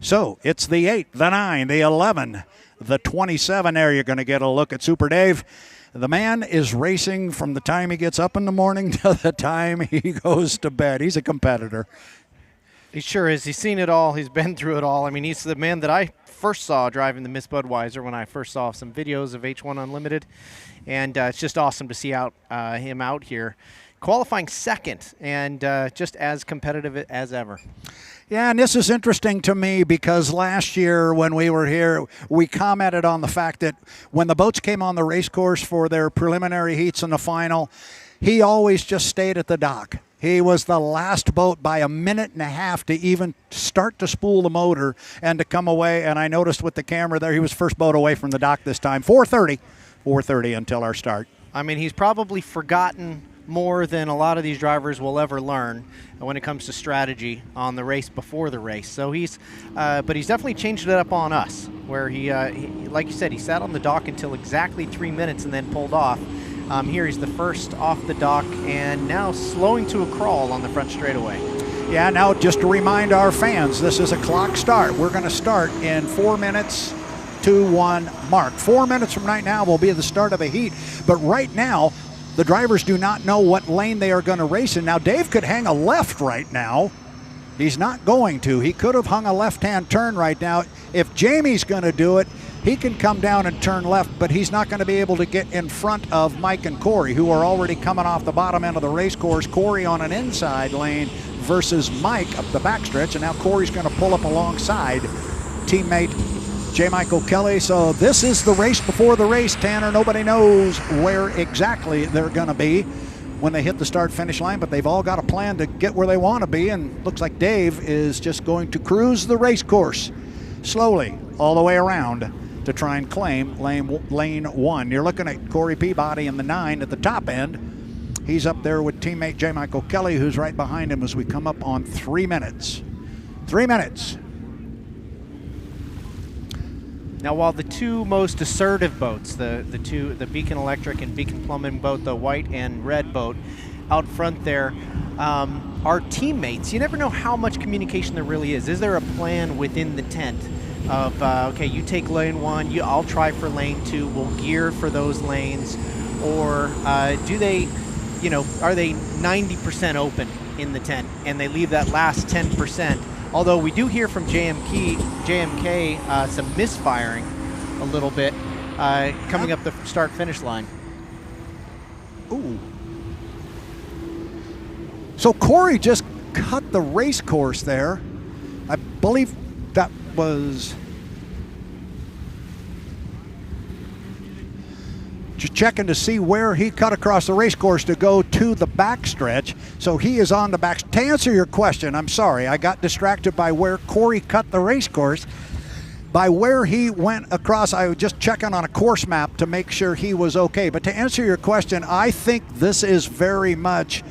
So it's the 8, the 9, the 11, the 27 there. You're going to get a look at Super Dave. The man is racing from the time he gets up in the morning to the time he goes to bed. He's a competitor. He sure is. He's seen it all. He's been through it all. I mean, he's the man that I first saw driving the Miss Budweiser when I first saw some videos of H1 Unlimited. And it's just awesome to see him out here qualifying second and just as competitive as ever. Yeah, and this is interesting to me because last year when we were here, we commented on the fact that when the boats came on the race course for their preliminary heats in the final, he always just stayed at the dock. He was the last boat by a minute and a half to even start to spool the motor and to come away. And I noticed with the camera there, he was first boat away from the dock this time. 4:30 until our start. I mean, he's probably forgotten more than a lot of these drivers will ever learn when it comes to strategy on the race before the race. So but he's definitely changed it up on us, where he, like you said, he sat on the dock until exactly 3 minutes and then pulled off. Here he's the first off the dock and now slowing to a crawl on the front straightaway. Yeah, now just to remind our fans, this is a clock start. We're going to start in 4 minutes to 1 mark. 4 minutes from right now will be the start of a heat. But right now, the drivers do not know what lane they are going to race in. Now, Dave could hang a left right now. He's not going to. He could have hung a left-hand turn right now. If Jamie's going to do it, he can come down and turn left, but he's not going to be able to get in front of Mike and Corey, who are already coming off the bottom end of the race course. Corey on an inside lane versus Mike up the backstretch, and now Corey's going to pull up alongside teammate J. Michael Kelly. So this is the race before the race, Tanner. Nobody knows where exactly they're going to be when they hit the start-finish line, but they've all got a plan to get where they want to be, and looks like Dave is just going to cruise the race course slowly all the way around to try and claim lane 1. You're looking at Corey Peabody in the 9 at the top end. He's up there with teammate J. Michael Kelly, who's right behind him as we come up on 3 minutes. 3 minutes. Now, while the two most assertive boats, the Beacon Electric and Beacon Plumbing boat, the white and red boat out front there, are teammates, you never know how much communication there really is. Is there a plan within the tent of, okay, you take lane 1, I'll try for lane 2, we'll gear for those lanes, or do they, are they 90% open in the tent and they leave that last 10%? Although we do hear from JMK some misfiring a little bit coming up the start-finish line. Ooh. So Corey just cut the race course there. I believe that was... Just checking to see where he cut across the race course to go to the backstretch. So he is on the back. To answer your question, I'm sorry, I got distracted by where Corey cut the race course. By where he went across, I was just checking on a course map to make sure he was okay. But to answer your question, I think this is very much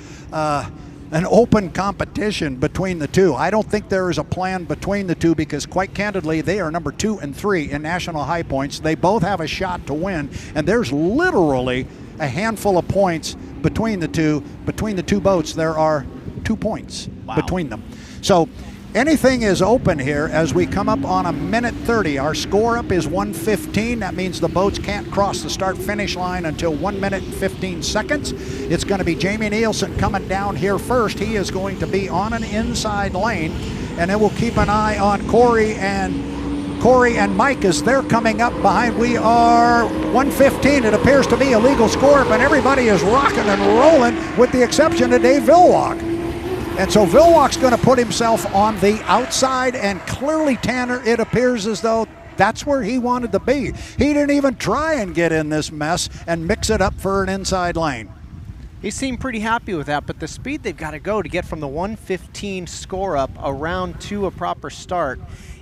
an open competition between the two. I don't think there is a plan between the two because, quite candidly, they are number 2 and 3 in national high points. They both have a shot to win, and there's literally a handful of points between the two. Between the two boats, there are 2 points between them. So anything is open here as we come up on a minute 30. Our score up is 1:15. That means the boats can't cross the start-finish line until 1 minute and 15 seconds. It's going to be Jamie Nielsen coming down here first. He is going to be on an inside lane, and then we'll keep an eye on Corey and Mike as they're coming up behind. We are 1:15. It appears to be a legal score, but everybody is rocking and rolling with the exception of Dave Villwalk. And so Villwalk's going to put himself on the outside, and clearly, Tanner, it appears as though that's where he wanted to be. He didn't even try and get in this mess and mix it up for an inside lane. He seemed pretty happy with that, but the speed they've got to go to get from the 1:15 score up around to a proper start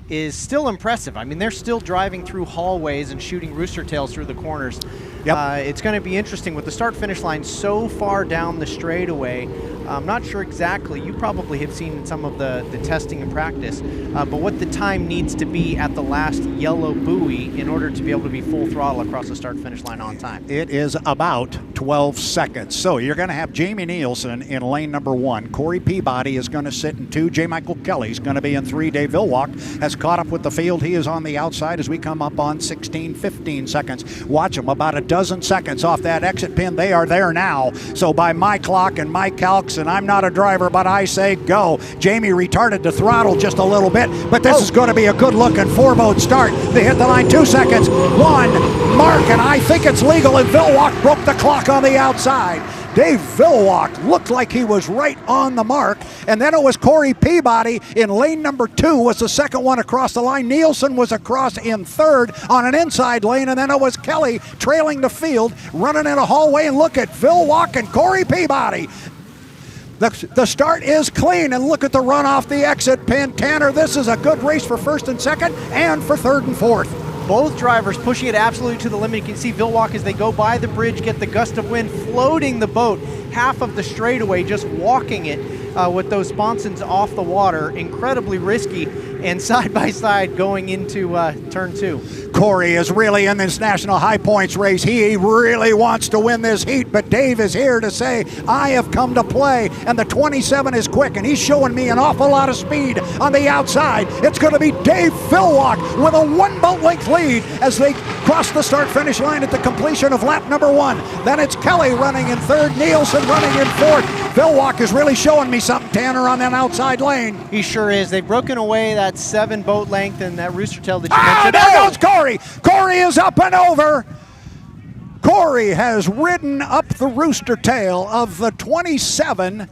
is still impressive. I mean, they're still driving through hallways and shooting rooster tails through the corners. Yep. It's going to be interesting with the start-finish line so far down the straightaway. I'm not sure exactly. You probably have seen some of the testing and practice, but what the time needs to be at the last yellow buoy in order to be able to be full throttle across the start-finish line on time. It is about 12 seconds. So you're going to have Jamie Nielsen in lane number 1. Corey Peabody is going to sit in 2. J. Michael Kelly's going to be in 3. Dave Villwalk has caught up with the field. He is on the outside as we come up on 16, 15 seconds. Watch them, about a dozen seconds off that exit pin. They are there now. So by my clock and my calcs, and I'm not a driver, but I say go. Jamie retarded the throttle just a little bit, but this is going to be a good-looking 4-boat start. They hit the line 2 seconds. 1 mark, and I think it's legal, and Villwalk broke the clock on the outside. Dave Villwalk looked like he was right on the mark, and then it was Corey Peabody in lane number 2 was the second one across the line. Nielsen was across in 3rd on an inside lane, and then it was Kelly trailing the field, running in a hallway, and look at Villwalk and Corey Peabody. The start is clean, and look at the run off the exit pin. Tanner, this is a good race for 1st and 2nd and for 3rd and 4th. Both drivers pushing it absolutely to the limit. You can see Villwalk as they go by the bridge, get the gust of wind, floating the boat half of the straightaway, just walking it with those sponsons off the water. Incredibly risky, and side by side going into turn 2. Corey is really in this national high points race. He really wants to win this heat, but Dave is here to say, I have come to play, and the 27 is quick, and he's showing me an awful lot of speed on the outside. It's going to be Dave Villwalk with a 1-boat length lead as they cross the start-finish line at the completion of lap number 1. Then it's Kelly running in 3rd, Nielsen running in 4th. Villwalk is really showing me something, Tanner, on that outside lane. He sure is. They've broken away that 7-boat length and that rooster tail that you mentioned. There goes Corey. Corey is up and over. Corey has ridden up the rooster tail of the 27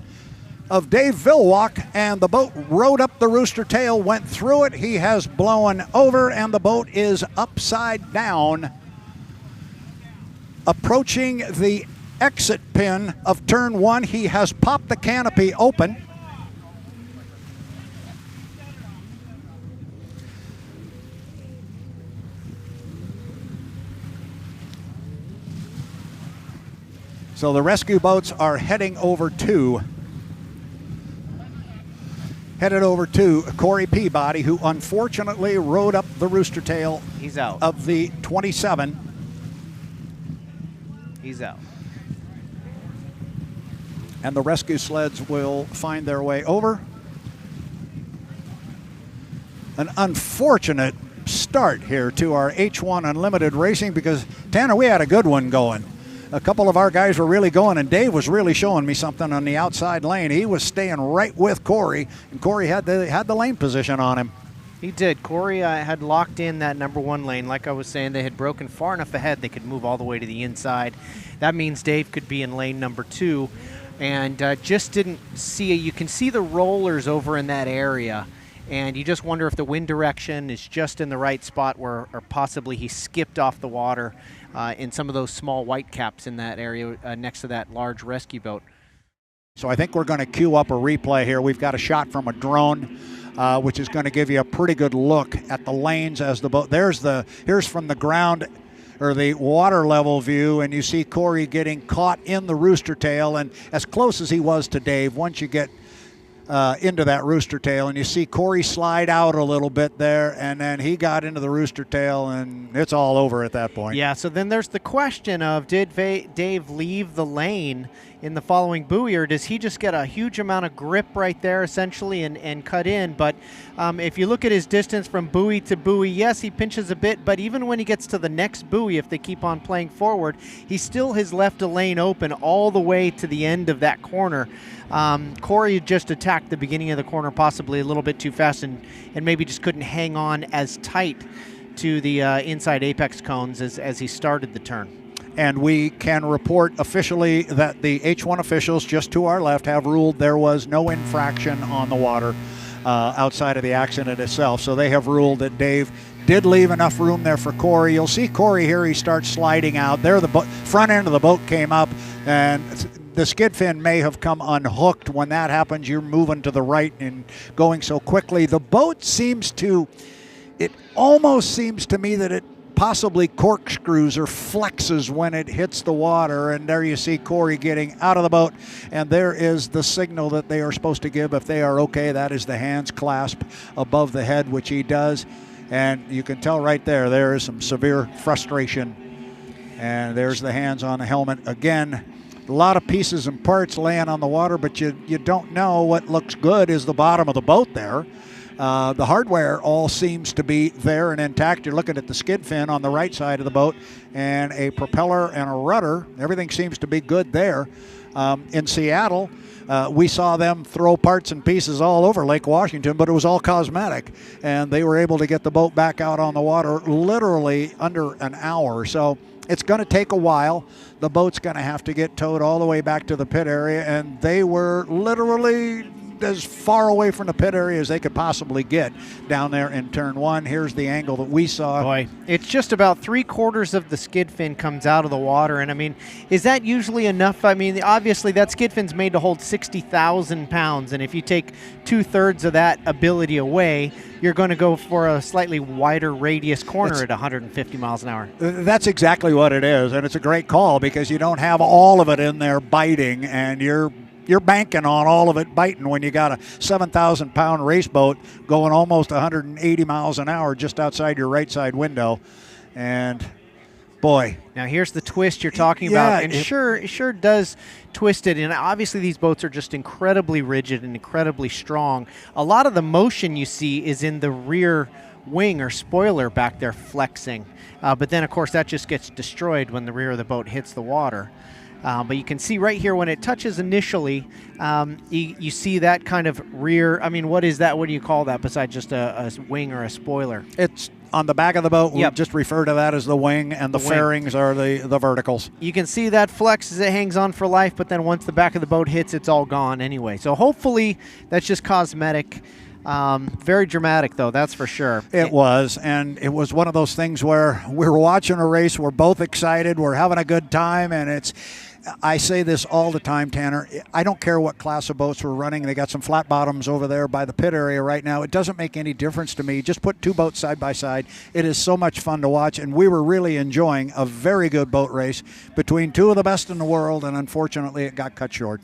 of Dave Villwalk, and the boat rode up the rooster tail, went through it. He has blown over, and the boat is upside down, approaching the exit pin of turn 1. He has popped the canopy open. So the rescue boats are headed over to Corey Peabody, who unfortunately rode up the rooster tail. He's out. Of the 27. He's out. And the rescue sleds will find their way over. An unfortunate start here to our H1 Unlimited Racing, because, Tanner, we had a good one going. A couple of our guys were really going, and Dave was really showing me something on the outside lane. He was staying right with Corey, and Corey had the lane position on him. He did. Corey had locked in that number 1 lane. Like I was saying, they had broken far enough ahead they could move all the way to the inside. That means Dave could be in lane number 2, and just didn't see it. You can see the rollers over in that area, and you just wonder if the wind direction is just in the right spot where, or possibly he skipped off the water in some of those small white caps in that area next to that large rescue boat. So I think we're going to queue up a replay here. We've got a shot from a drone, which is going to give you a pretty good look at the lanes as the boat. Here's from the ground, or the water level view, and you see Corey getting caught in the rooster tail, and as close as he was to Dave, once you get into that rooster tail, and you see Corey slide out a little bit there, and then he got into the rooster tail, and it's all over at that point. Yeah, so then there's the question of, did Dave leave the lane in the following buoy, or does he just get a huge amount of grip right there essentially and cut in? But if you look at his distance from buoy to buoy, yes, he pinches a bit, but even when he gets to the next buoy, if they keep on playing forward, he still has left a lane open all the way to the end of that corner. Corey just attacked the beginning of the corner possibly a little bit too fast, and maybe just couldn't hang on as tight to the inside apex cones as he started the turn. And we can report officially that the H1 officials just to our left have ruled there was no infraction on the water outside of the accident itself. So they have ruled that Dave did leave enough room there for Corey. You'll see Corey here, he starts sliding out. There the front end of the boat came up, and the skid fin may have come unhooked. When that happens, you're moving to the right and going so quickly. The boat seems to, it almost seems to me that it possibly corkscrews or flexes when it hits the water. And there you see Corey getting out of the boat, and there is the signal that they are supposed to give if they are okay. That is the hands clasp above the head, which he does. And you can tell right there is some severe frustration. And there's the hands on the helmet. Again, a lot of pieces and parts laying on the water, but you don't know. What looks good is the bottom of the boat there. The hardware all seems to be there and intact. You're looking at the skid fin on the right side of the boat and a propeller and a rudder. Everything seems to be good there. In Seattle, we saw them throw parts and pieces all over Lake Washington, but it was all cosmetic. And they were able to get the boat back out on the water literally under an hour. So it's going to take a while. The boat's going to have to get towed all the way back to the pit area, and they were literally as far away from the pit area as they could possibly get down there in turn one. Here's the angle that we saw. Boy, it's just about 3/4 of the skid fin comes out of the water. And I mean, is that usually enough? I mean, obviously that skid fin's made to hold 60,000 pounds. And if you take 2/3 of that ability away, you're going to go for a slightly wider radius corner at 150 miles an hour. That's exactly what it is. And it's a great call because you don't have all of it in there biting, and you're banking on all of it biting when you got a 7,000-pound race boat going almost 180 miles an hour just outside your right side window. And boy. Now here's the twist you're talking about. And it sure does twist it. And obviously these boats are just incredibly rigid and incredibly strong. A lot of the motion you see is in the rear wing or spoiler back there flexing. But then, of course, that just gets destroyed when the rear of the boat hits the water. But you can see right here when it touches initially, you see that kind of rear. I mean, what is that? What do you call that besides just a wing or a spoiler? It's on the back of the boat. Yep. We just refer to that as the wing, and the fairings are the verticals. You can see that flex as it hangs on for life, but then once the back of the boat hits, it's all gone anyway. So hopefully that's just cosmetic. Very dramatic, though, that's for sure. It was, and it was one of those things where we were watching a race, we're both excited, we're having a good time, and I say this all the time, Tanner, I don't care what class of boats we're running. They got some flat bottoms over there by the pit area right now. It doesn't make any difference to me. Just put two boats side by side. It is so much fun to watch, and we were really enjoying a very good boat race between two of the best in the world, and unfortunately it got cut short.